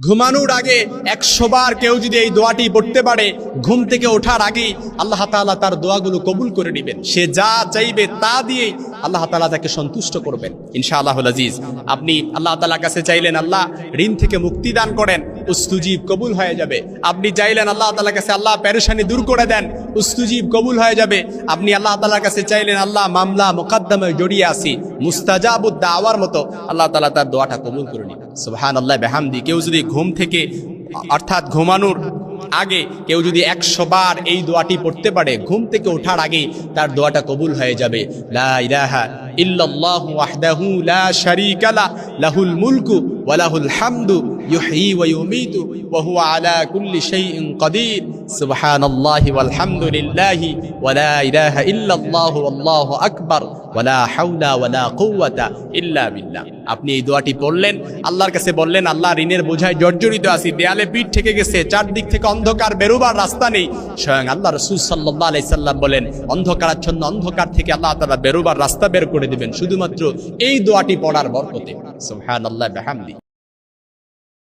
ঘুমানোর আগে 100 বার কেউ যদি এই দোয়াটি পড়তে পারে, ঘুম থেকে ওঠার আগেই আল্লাহ তাআলা তার দোয়াগুলো কবুল করে নেবেন। সে যা চাইবে তা দিয়ে আল্লাহ তাআলা তাকে সন্তুষ্ট করবেন ইনশাআল্লাহুল আজিজ। আপনি আল্লাহ তাআলার কাছে চাইলেন আল্লাহ ঋণ থেকে মুক্তি দান করেন, উস্তুজিব কবুল হয়ে যাবে। আপনি চাইলেন আল্লাহ তাআলার কাছে আল্লাহ পেরেশানি দূর করে দেন, উস্তুজিব কবুল হয়ে যাবে। আপনি আল্লাহ তাআলার কাছে চাইলেন আল্লাহ মামলা মোকদ্দমায় জড়িয়ে আছি, মুস্তাজাবুদ দাওয়ার মতো আল্লাহ তাআলা তার দোয়াটা কবুল করে নিন। সুবহানাল্লাহ বিহামদি। কেউ যদি ঘুম থেকে অর্থাৎ ঘুমানোর আগে কেউ যদি 100 বার এই দোয়াটি পড়তে পারে, ঘুম থেকে ওঠার আগে তার দোয়াটা কবুল হয়ে যাবে। লা ইলাহা ইল্লাল্লাহু ওয়াহদাহু লা শারীকা লাহু লাহুল মুলকু ওয়া লাহুল হামদু ইউহয়ী ওয়া ইউমীতু ওয়া হুয়া আলা কুল্লি শাইইন কাদির। সুবহানাল্লাহি ওয়াল হামদুলিল্লাহি ওয়া লা ইলাহা ইল্লাল্লাহু আল্লাহু আকবার ওয়া লা হাওলা ওয়া লা কুওয়াতা ইল্লা বিল্লাহ। আপনি এই দোয়াটি পড়লেন, আল্লাহর কাছে বললেন আল্লাহ ঋণের বোঝায় জর্জরিত আছি, দেয়ালে পিঠ থেকে গেছে, চারদিক থেকে অন্ধকার, বেরোবার রাস্তা নেই। স্বয়ং আল্লাহ রাসূল সাল্লাল্লাহু আলাইহি সাল্লাম বলেন অন্ধকারাচ্ছন্ন অন্ধকার থেকে আল্লাহ তাআলা বেরোবার রাস্তা বের করে দিবেন শুধুমাত্র এই দোয়াটি পড়ার বরকতে। সুবহানাল্লাহ বিহামদি।